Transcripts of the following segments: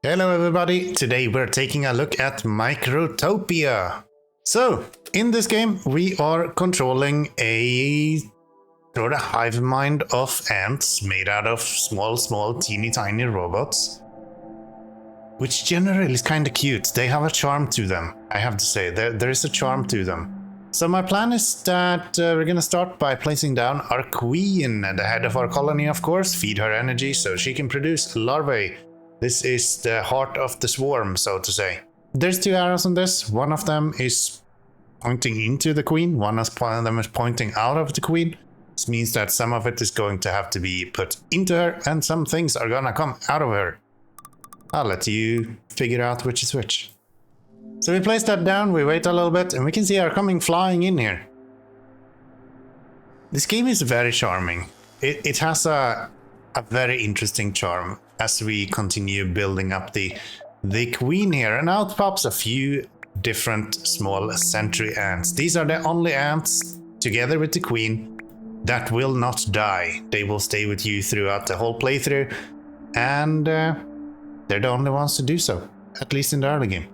Hello everybody, today we're taking a look at MicroTopia. So, in this game we are controlling a sort of hive mind of ants made out of small teeny tiny robots. Which generally is kind of cute. They have a charm to them, I have to say. There is a charm to them. So my plan is that we're gonna start by placing down our queen at the head of our colony, of course, feed her energy so she can produce larvae. This is the heart of the swarm, so to say. There's two arrows on this. One of them is pointing into the queen. One of them is pointing out of the queen. This means that some of it is going to have to be put into her and some things are gonna come out of her. I'll let you figure out which is which. So we place that down, we wait a little bit, and we can see her coming flying in here. This game is very charming. It has a very interesting charm as we continue building up the queen here, and out pops a few different small sentry ants. These are the only ants, together with the queen, that will not die. They will stay with you throughout the whole playthrough, and they're the only ones to do so, at least in the early game.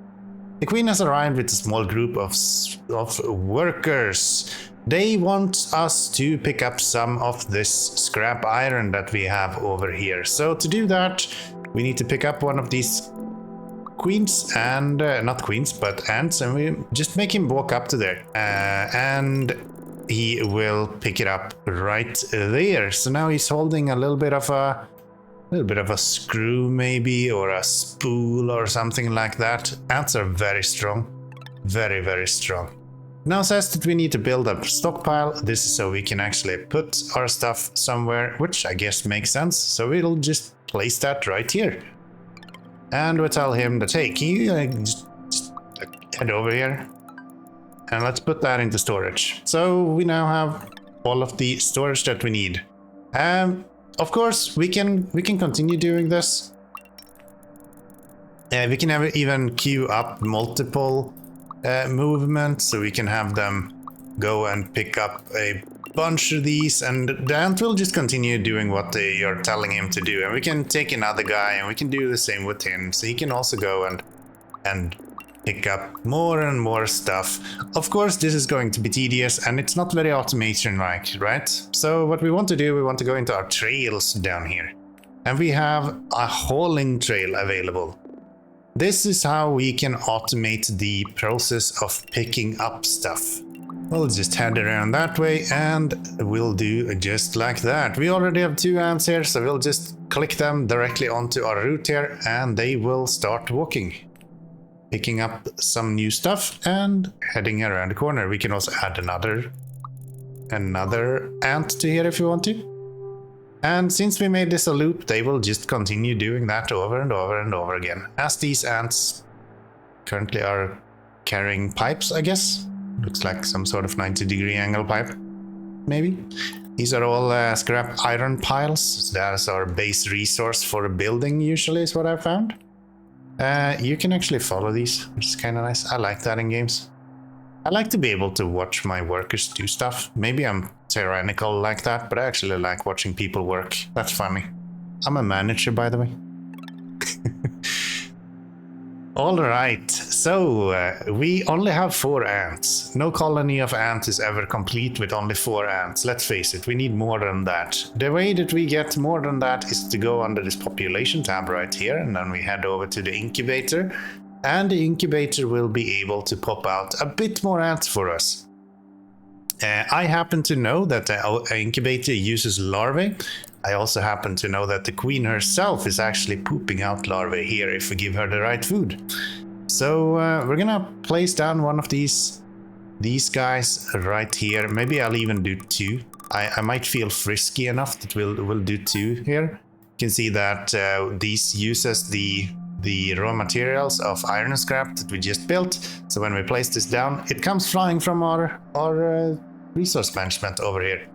The queen has arrived with a small group of workers. They want us to pick up some of this scrap iron that we have over here. So to do that, we need to pick up one of these queens and not queens, but ants, and we just make him walk up to there, and he will pick it up right there. So now he's holding a little bit of a screw maybe, or a spool or something like that. Ants are very strong, very strong. Now says that we need to build up a stockpile. This is so we can actually put our stuff somewhere, which I guess makes sense. So we'll just place that right here. And we'll tell him that, hey, can you just head over here? And let's put that into storage. So we now have all of the storage that we need. Of course, we can continue doing this. We can even queue up multiple movements, so we can have them go and pick up a bunch of these, and the ant will just continue doing what they are telling him to do. And we can take another guy and we can do the same with him, so he can also go and pick up more and more stuff. Of course, this is going to be tedious and it's not very automation-like, right? So what we want to do, we want to go into our trails down here. And we have a hauling trail available. This is how we can automate the process of picking up stuff. We'll just head around that way and we'll do just like that. We already have two ants here, so we'll just click them directly onto our route here and they will start walking. Picking up some new stuff and heading around the corner. We can also add another ant to here if you want to. And since we made this a loop, they will just continue doing that over and over and over again. As these ants currently are carrying pipes, I guess. Looks like some sort of 90-degree angle pipe, maybe. These are all scrap iron piles. That's our base resource for a building, usually, is what I've found. You can actually follow these, which is kind of nice. I like that in games. I like to be able to watch my workers do stuff. Maybe I'm tyrannical like that, but I actually like watching people work. That's funny. I'm a manager, by the way. Alright, so we only have 4 ants. No colony of ants is ever complete with only 4 ants. Let's face it, we need more than that. The way that we get more than that is to go under this population tab right here, and then we head over to the incubator. And the incubator will be able to pop out a bit more ants for us. I happen to know that the incubator uses larvae. I also happen to know that the queen herself is actually pooping out larvae here if we give her the right food. So we're gonna place down one of these guys right here. Maybe I'll even do 2. I might feel frisky enough that we'll do 2 here. You can see that these uses the raw materials of iron scrap that we just built. So when we place this down, it comes flying from our resource management over here.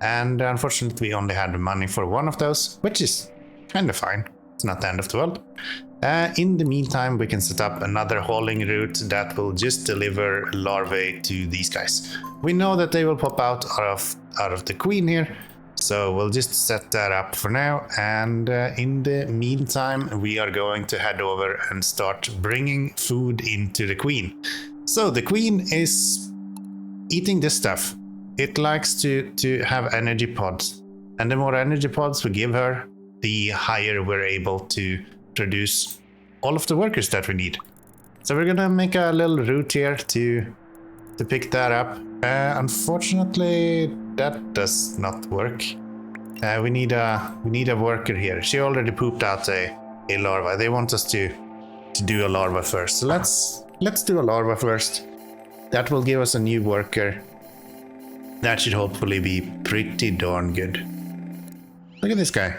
And unfortunately, we only had the money for one of those, which is kind of fine. It's not the end of the world. In the meantime, we can set up another hauling route that will just deliver larvae to these guys. We know that they will pop out of the queen here. So we'll just set that up for now, and in the meantime we are going to head over and start bringing food into the queen. So the queen is eating this stuff. It likes to have energy pods, and the more energy pods we give her, the higher we're able to produce all of the workers that we need. So we're gonna make a little route here to pick that up. Unfortunately, that does not work. We need a worker here. She already pooped out a larva. They want us to do a larva first. So let's do a larva first. That will give us a new worker. That should hopefully be pretty darn good. Look at this guy.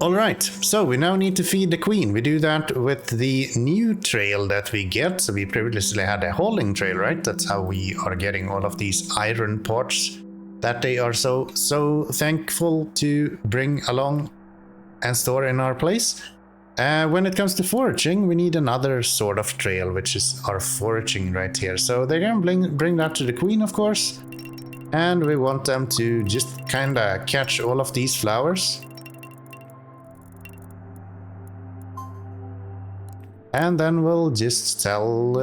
Alright, so we now need to feed the queen. We do that with the new trail that we get. So we previously had a hauling trail, right? That's how we are getting all of these iron parts that they are so thankful to bring along and store in our place. When it comes to foraging, we need another sort of trail, which is our foraging right here. So they're gonna bring that to the queen, of course. And we want them to just kinda catch all of these flowers. And then we'll just tell,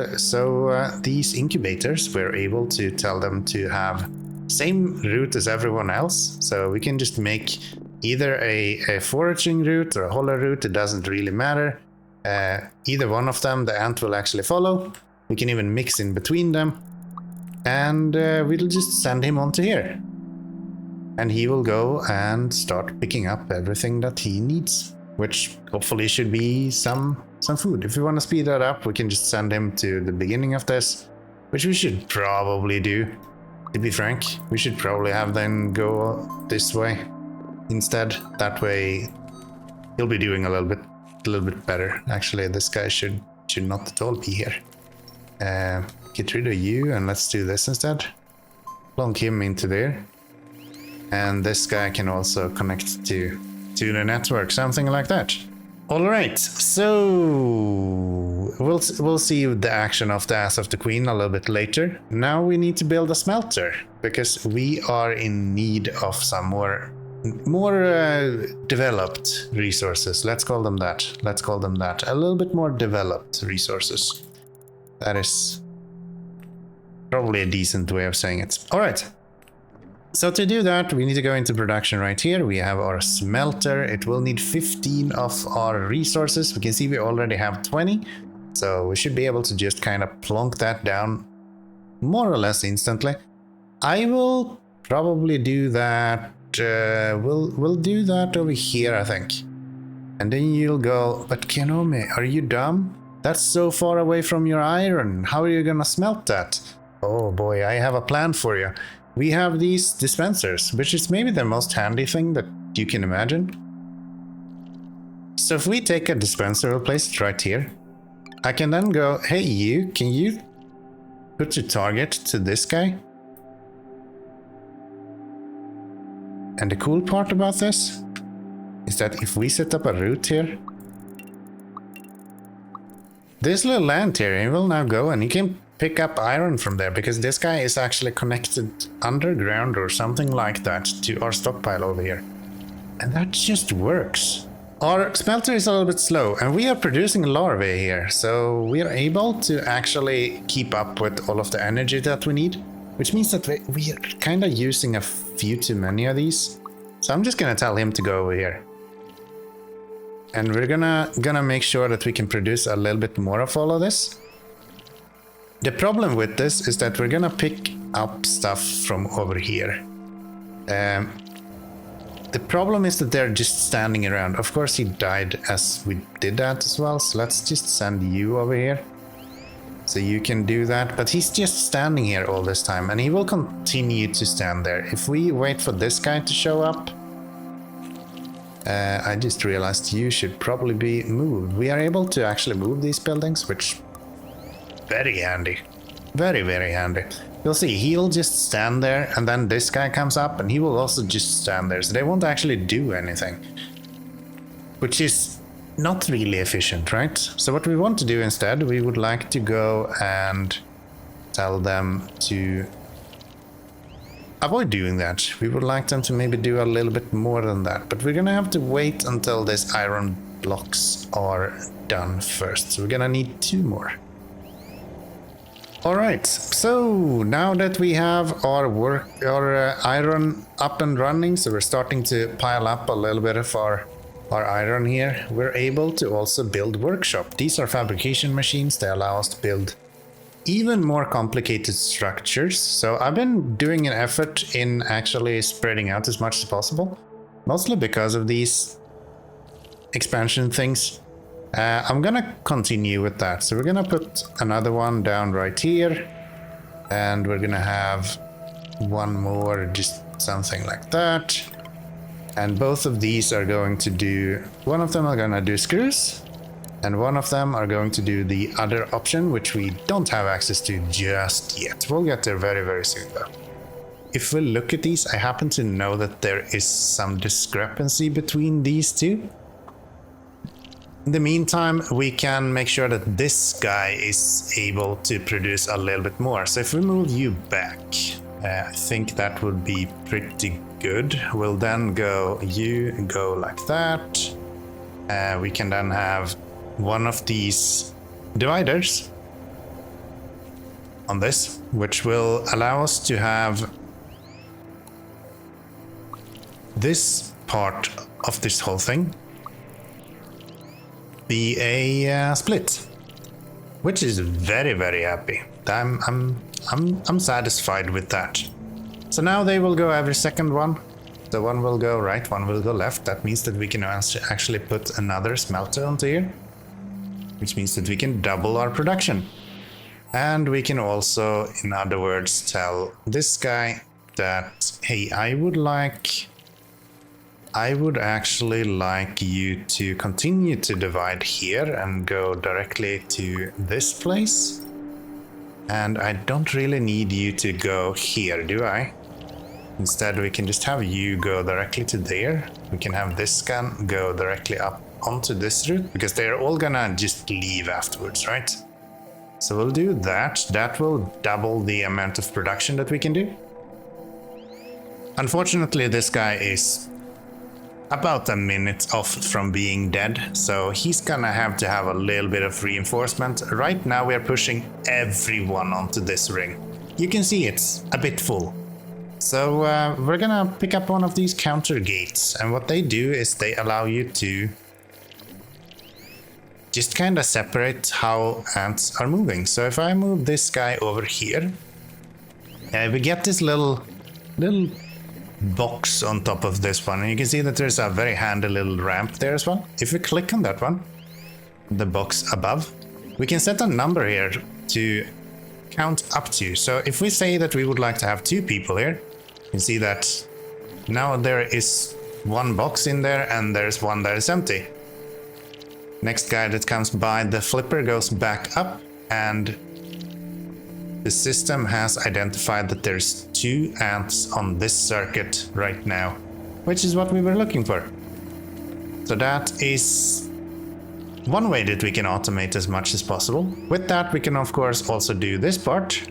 these incubators, we're able to tell them to have same route as everyone else. So we can just make either a foraging route or a hauler route, it doesn't really matter. Either one of them, the ant will actually follow. We can even mix in between them. And we'll just send him onto here. And he will go and start picking up everything that he needs, which hopefully should be some food. If we want to speed that up, we can just send him to the beginning of this, which we should probably do. To be frank, we should probably have them go this way instead. That way he'll be doing a little bit better. Actually, this guy should not at all be here. Get rid of you and let's do this instead. Plonk him into there. And this guy can also connect to the network, something like that. All right, so we'll see the action of the ass of the queen a little bit later. Now we need to build a smelter because we are in need of some more developed resources. Let's call them that. A little bit more developed resources. That is probably a decent way of saying it. All right. So to do that, we need to go into production right here. We have our smelter. It will need 15 of our resources. We can see we already have 20. So we should be able to just kind of plonk that down more or less instantly. I will probably do that. We'll do that over here, I think. And then you'll go, but Keanomy, are you dumb? That's so far away from your iron. How are you gonna smelt that? Oh boy, I have a plan for you. We have these dispensers, which is maybe the most handy thing that you can imagine. So if we take a dispenser, we'll place it right here. I can then go, hey can you put your target to this guy? And the cool part about this is that if we set up a route here, this little ant here, he will now go and he can pick up iron from there because this guy is actually connected underground or something like that to our stockpile over here. And that just works. Our smelter is a little bit slow and we are producing larvae here, so we are able to actually keep up with all of the energy that we need, which means that we are kind of using a few too many of these. So I'm just gonna tell him to go over here. And we're gonna make sure that we can produce a little bit more of all of this. The problem with this is that we're gonna pick up stuff from over here. The problem is that they're just standing around. Of course he died as we did that as well, so let's just send you over here. So you can do that, but he's just standing here all this time and he will continue to stand there. If we wait for this guy to show up, I just realized you should probably be moved. We are able to actually move these buildings, which very handy. Very, very handy. You'll see, he'll just stand there and then this guy comes up and he will also just stand there. So they won't actually do anything, which is not really efficient, right? So what we want to do instead, we would like to go and tell them to avoid doing that. We would like them to maybe do a little bit more than that, but we're gonna have to wait until these iron blocks are done first. So we're gonna need 2 more. All right, so now that we have our iron up and running, so we're starting to pile up a little bit of our iron here, we're able to also build workshop. These are fabrication machines. They allow us to build even more complicated structures. So I've been doing an effort in actually spreading out as much as possible, mostly because of these expansion things. I'm gonna continue with that. So we're gonna put another one down right here, and we're gonna have one more, just something like that. And both of these are going to do, one of them are gonna do screws, and one of them are going to do the other option, which we don't have access to just yet. We'll get there very, very soon though. If we look at these, I happen to know that there is some discrepancy between these two. In the meantime, we can make sure that this guy is able to produce a little bit more. So if we move you back, I think that would be pretty good. We'll then go, you go like that. We can then have one of these dividers on this, which will allow us to have this part of this whole thing be a split, which is very, very happy. I'm satisfied with that. So now they will go every second one. The one will go right, one will go left. That means that we can actually put another smelter onto here, which means that we can double our production. And we can also, in other words, tell this guy that, hey, I would actually like you to continue to divide here and go directly to this place. And I don't really need you to go here, do I? Instead, we can just have you go directly to there. We can have this gun go directly up onto this route, because they're all gonna just leave afterwards, right? So we'll do that. That will double the amount of production that we can do. Unfortunately, this guy is about a minute off from being dead, so he's gonna have to have a little bit of reinforcement. Right now we are pushing everyone onto this ring. You can see it's a bit full. So we're gonna pick up one of these counter gates, and what they do is they allow you to just kind of separate how ants are moving. So if I move this guy over here, we get this little box on top of this one, and you can see that there's a very handy little ramp there as well. If we click on that one, the box above, we can set a number here to count up to. So if we say that we would like to have 2 people here, you can see that now there is 1 box in there and there's 1 that is empty. Next guy that comes by, the flipper goes back up, and the system has identified that there's 2 ants on this circuit right now, which is what we were looking for. So that is one way that we can automate as much as possible. With that, we can of course also do this part.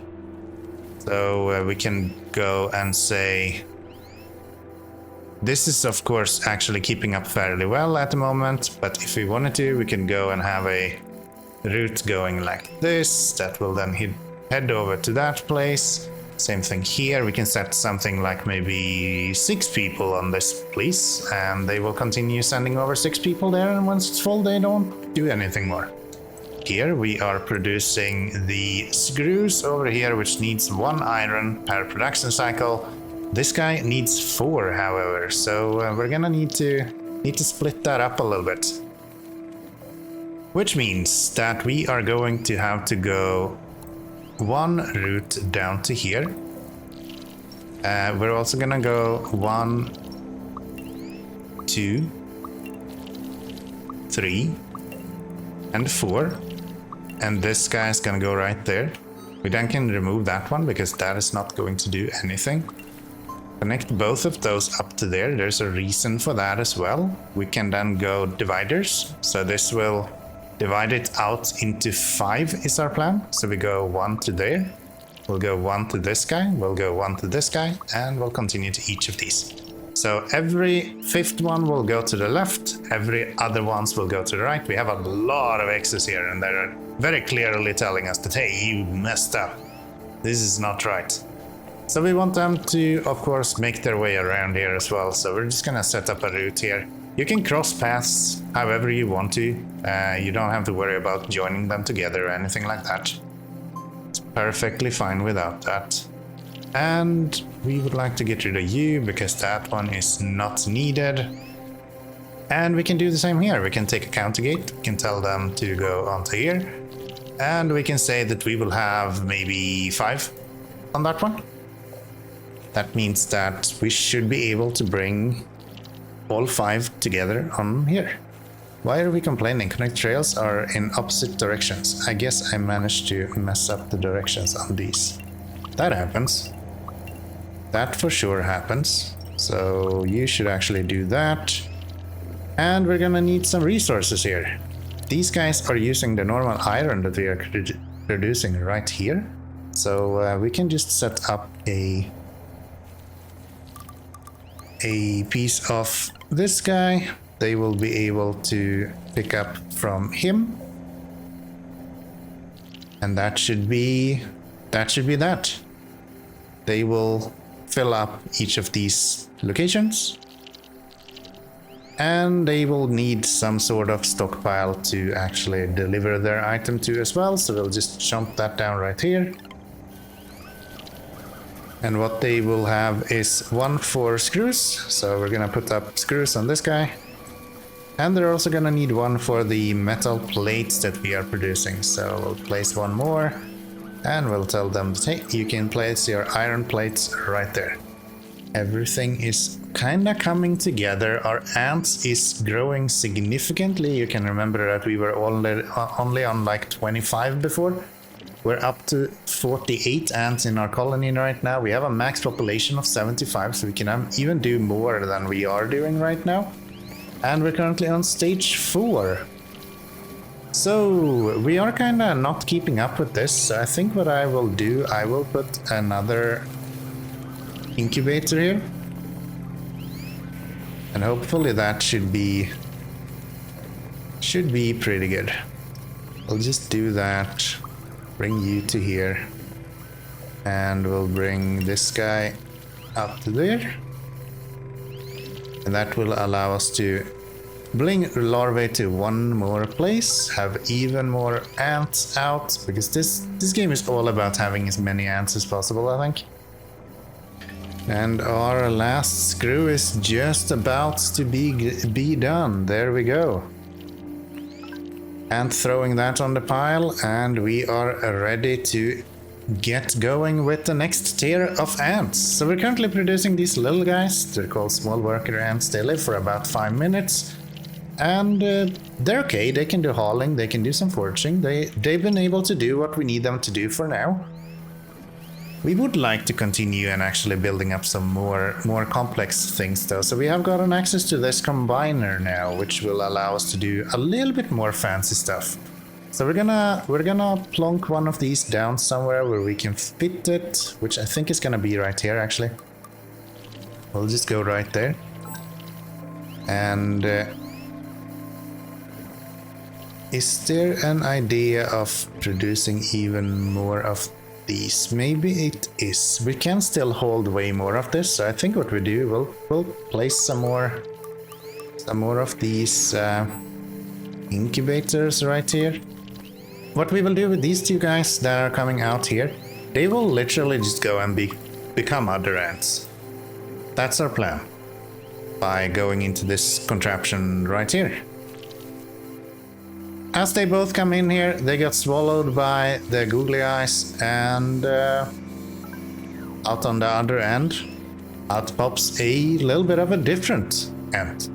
So we can go and say, this is of course actually keeping up fairly well at the moment, but if we wanted to, we can go and have a route going like this. That will then head over to that place. Same thing here. We can set something like maybe 6 people on this place, and they will continue sending over 6 people there, and once it's full, they don't do anything more. Here we are producing the screws over here, which needs 1 iron per production cycle. This guy needs 4, however, so we're gonna need to split that up a little bit. Which means that we are going to have to go 1 route down to here. We're also gonna go 1, 2, 3, and 4. And this guy is gonna go right there. We then can remove that one because that is not going to do anything. Connect both of those up to there. There's a reason for that as well. We can then go dividers. So this will divide it out into 5 is our plan. So we go 1 to there, We'll go one to this guy, we'll go one to this guy, and we'll continue to each of these. So every fifth one will go to the left, every other ones will go to the right. We have a lot of X's here, and they're very clearly telling us that, hey, you messed up. This is not right. So we want them to, of course, make their way around here as well. So we're just gonna set up a route here. You can cross paths however you want to. You don't have to worry about joining them together or anything like that. It's perfectly fine without that. And we would like to get rid of you because that one is not needed. And we can do the same here. We can take a counter gate, we can tell them to go onto here. And we can say that we will have maybe 5 on that one. That means that we should be able to bring all 5 together on here. Why are we complaining? Connect trails are in opposite directions. I guess I managed to mess up the directions on these. That happens. That for sure happens. So you should actually do that. And we're gonna need some resources here. These guys are using the normal iron that we are producing right here. So we can just set up a piece of this guy. They will be able to pick up from him. And that should be that. They will fill up each of these locations. And they will need some sort of stockpile to actually deliver their item to as well. So we'll just jump that down right here. And what they will have is 1 for screws. So we're gonna put up screws on this guy. And they're also gonna need 1 for the metal plates that we are producing. So we'll place 1 more. And we'll tell them, hey, you can place your iron plates right there. Everything is kinda coming together. Our ants is growing significantly. You can remember that we were only on like 25 before. We're up to 48 ants in our colony right now. We have a max population of 75, so we can even do more than we are doing right now. And we're currently on stage 4. So we are kinda not keeping up with this. So I think what I will do, I will put another incubator here. And hopefully that should be pretty good. I'll just do that. Bring you to here. And we'll bring this guy up to there. And that will allow us to bring larvae to 1 more place, have even more ants out, because this game is all about having as many ants as possible, I think. And our last screw is just about to be done. There we go. And throwing that on the pile, and we are ready to get going with the next tier of ants. So we're currently producing these little guys. They're called small worker ants. They live for about 5 minutes. And they're okay. They can do hauling, they can do some foraging. They've been able to do what we need them to do for now. We would like to continue and actually building up some more complex things though. So we have gotten access to this combiner now, which will allow us to do a little bit more fancy stuff. So we're gonna plonk one of these down somewhere where we can fit it, which I think is gonna be right here actually. We'll just go right there. And is there an idea of producing even more of these? Maybe it is. We can still hold way more of this. So I think what we do, we'll place some more of these incubators right here. What we will do with these 2 guys that are coming out here, they will literally just go and become other ants. That's our plan. By going into this contraption right here. As they both come in here, they get swallowed by the googly eyes, and out on the other end, out pops a little bit of a different ant.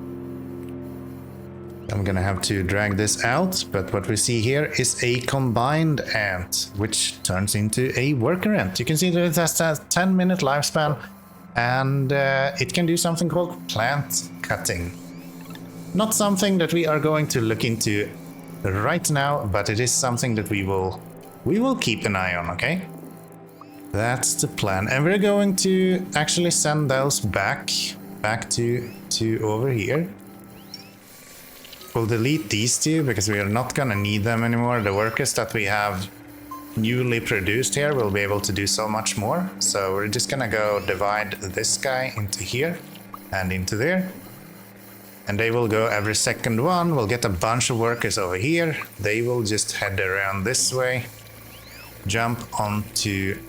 I'm gonna have to drag this out, but what we see here is a combined ant, which turns into a worker ant. You can see that it has a 10-minute lifespan, and it can do something called plant cutting. Not something that we are going to look into right now, but it is something that we will keep an eye on, okay? That's the plan. And we're going to actually send those back to over here. We'll delete these two because we are not gonna need them anymore. The workers that we have newly produced here will be able to do so much more. So we're just gonna go divide this guy into here and into there. And they will go every second one. We'll get a bunch of workers over here. They will just head around this way, jump onto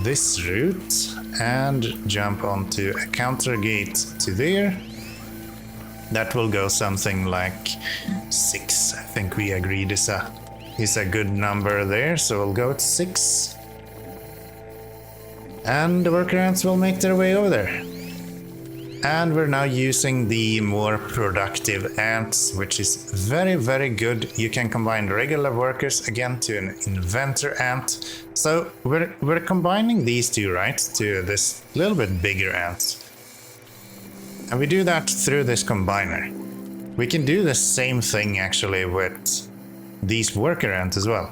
this route and jump onto a counter gate to there. That will go something like 6. I think we agreed is a good number there, so we'll go with 6. And the worker ants will make their way over there. And we're now using the more productive ants, which is very, very good. You can combine regular workers again to an inventor ant. So we're combining these two, right, to this little bit bigger ant. And we do that through this combiner. We can do the same thing actually with these worker ants as well.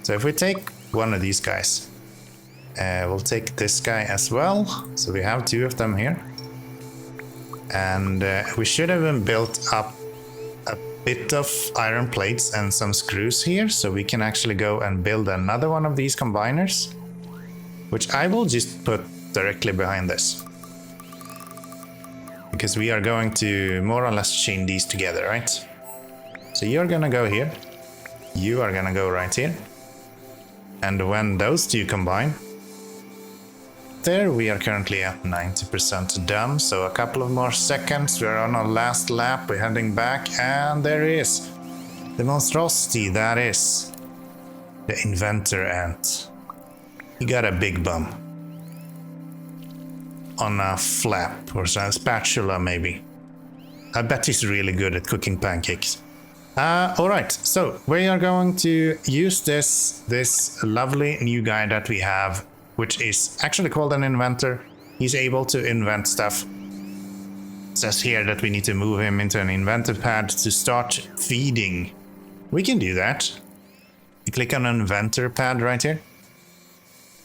So if we take one of these guys, we'll take this guy as well. So we have 2 of them here. And we should have been built up a bit of iron plates and some screws here, so we can actually go and build another one of these combiners, which I will just put directly behind this. Because we are going to more or less chain these together, right? So you're gonna go here, you are gonna go right here. And when those two combine, there we are currently at 90% done, so a couple of more seconds, we're on our last lap, we're heading back, and there it is. The monstrosity that is the inventor ant. He got a big bum on a flap or a spatula maybe. I bet he's really good at cooking pancakes. Alright, so we are going to use this lovely new guy that we have, which is actually called an inventor. He's able to invent stuff. It says here that we need to move him into an inventor pad to start feeding. We can do that. You click on inventor pad right here.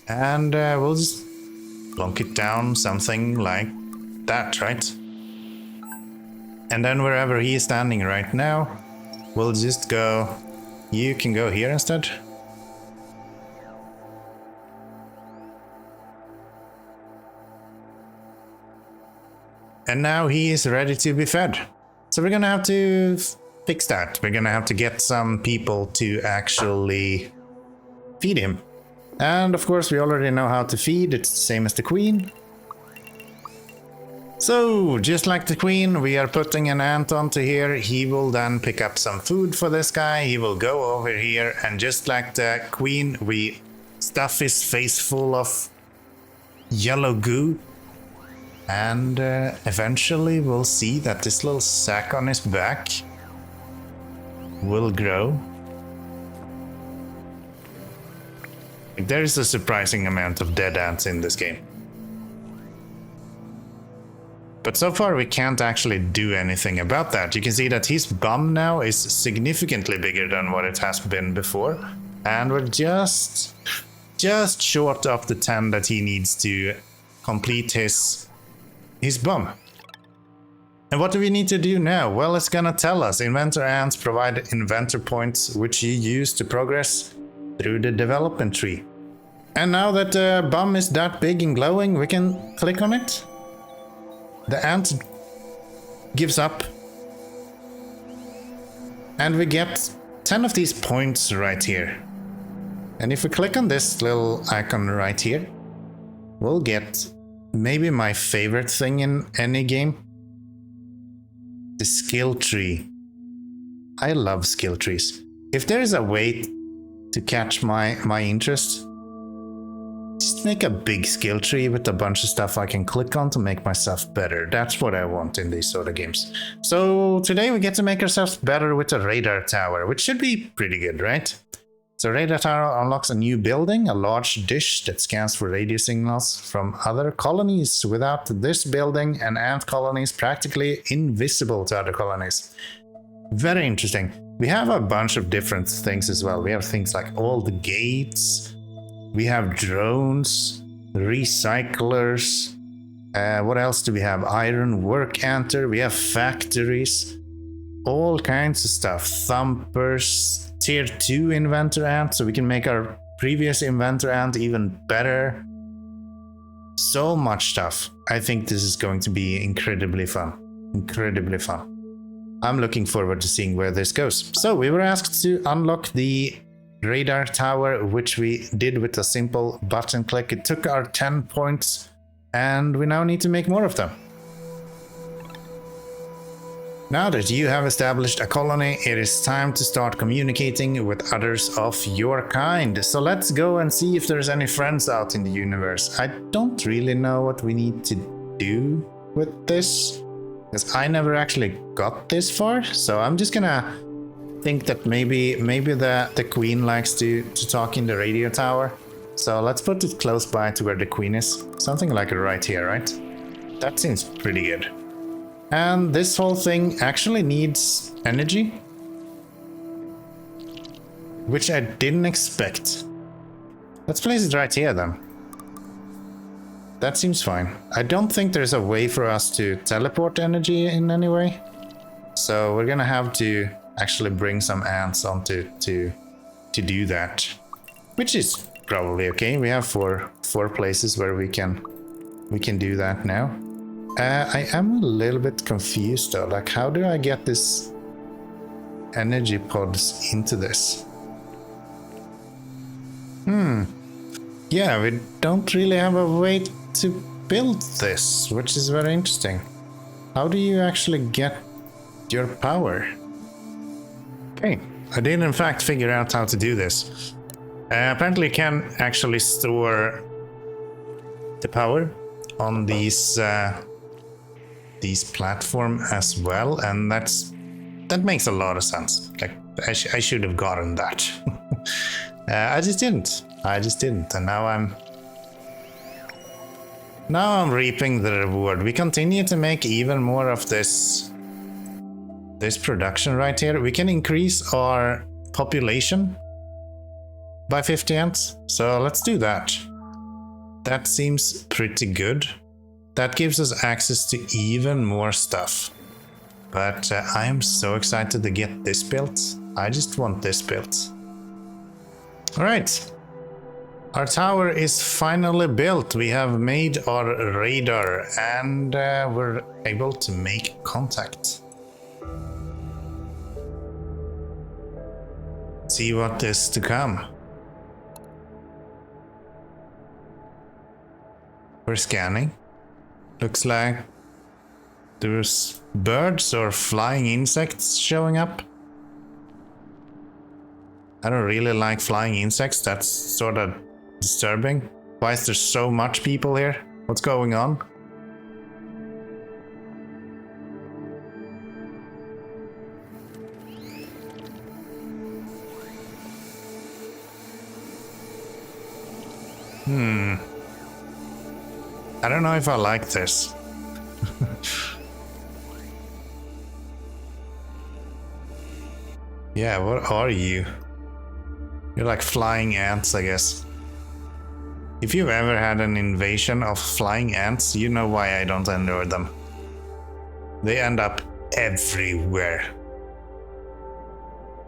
And we'll just plonk it down something like that, right? And then wherever he is standing right now, we'll just go, you can go here instead. And now he is ready to be fed. So we're gonna have to fix that. We're gonna have to get some people to actually feed him. And of course we already know how to feed. It's the same as the queen. So just like the queen, we are putting an ant onto here. He will then pick up some food for this guy. He will go over here, and just like the queen, we stuff his face full of yellow goo. And eventually we'll see that this little sack on his back will grow. There is a surprising amount of dead ants in this game. But so far we can't actually do anything about that. You can see that his bum now is significantly bigger than what it has been before. And we're just short of the 10 that he needs to complete his bum. And what do we need to do now? Well, it's gonna tell us. Inventor ants provide inventor points, which you use to progress through the development tree. And now that the bum is that big and glowing, we can click on it. The ant gives up. And we get 10 of these points right here. And if we click on this little icon right here, we'll get maybe my favorite thing in any game. The skill tree. I love skill trees. If there is a way to catch my interest, just make a big skill tree with a bunch of stuff I can click on to make myself better. That's what I want in these sort of games. So today we get to make ourselves better with a radar tower, which should be pretty good, right? So radar tower unlocks a new building, a large dish that scans for radio signals from other colonies. Without this building, an ant colony is practically invisible to other colonies. Very interesting. We have a bunch of different things as well. We have things like all the gates. We have drones. recyclers. What else do we have? Iron work enter. We have factories. All kinds of stuff. Thumpers. Tier 2 inventor ant, so we can make our previous inventor ant even better. So much stuff. I think this is going to be incredibly fun. Incredibly fun. I'm looking forward to seeing where this goes. So we were asked to unlock the radar tower, which we did with a simple button click. It took our 10 points, and we now need to make more of them. Now that you have established a colony, it is time to start communicating with others of your kind. So let's go and see if there's any friends out in the universe. I don't really know what we need to do with this, because I never actually got this far. So I'm just gonna think that maybe the queen likes to talk in the radio tower. So let's put it close by to where the queen is. Something like right here, right? That seems pretty good. And this whole thing actually needs energy, which I didn't expect. Let's place it right here then. That seems fine. I don't think there's a way for us to teleport energy in any way. So we're gonna have to actually bring some ants on to do that, which is probably okay. We have four places where we can do that now. I am a little bit confused though, like how do I get this energy pods into this? Yeah, we don't really have a way to build this, which is very interesting. How do you actually get your power? Okay, I did in fact figure out how to do this. Apparently you can actually store the power on these platform as well, and that makes a lot of sense. Like I should have gotten that. I just didn't, and now I'm reaping the reward. We continue to make even more of this production right here. We can increase our population by 50 ants, so let's do that. That seems pretty good. That gives us access to even more stuff. But I am so excited to get this built. I just want this built. Alright. Our tower is finally built. We have made our radar and we're able to make contact. See what is to come. We're scanning. Looks like there's birds or flying insects showing up. I don't really like flying insects. That's sort of disturbing. Why is there so much people here? What's going on? I don't know if I like this. Yeah, what are you? You're like flying ants, I guess. If you've ever had an invasion of flying ants, you know why I don't endure them. They end up everywhere.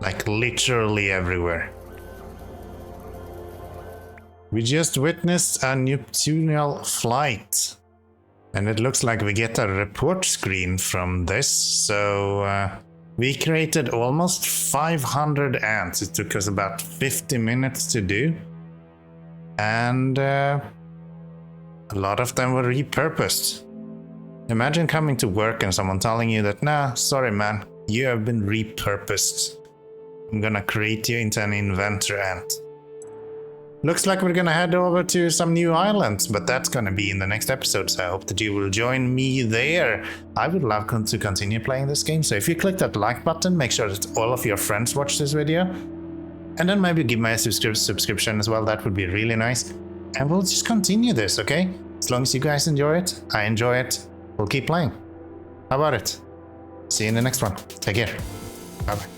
Like literally everywhere. We just witnessed a nocturnal flight, and it looks like we get a report screen from this. So we created almost 500 ants. It took us about 50 minutes to do, and a lot of them were repurposed. Imagine coming to work and someone telling you that, nah, sorry man, you have been repurposed. I'm gonna create you into an inventor ant. Looks like we're gonna head over to some new islands, but that's gonna be in the next episode, so I hope that you will join me there. I would love to continue playing this game, so if you click that like button, make sure that all of your friends watch this video. And then maybe give me a subscription as well, that would be really nice. And we'll just continue this, okay? As long as you guys enjoy it, I enjoy it, we'll keep playing. How about it? See you in the next one. Take care. Bye-bye.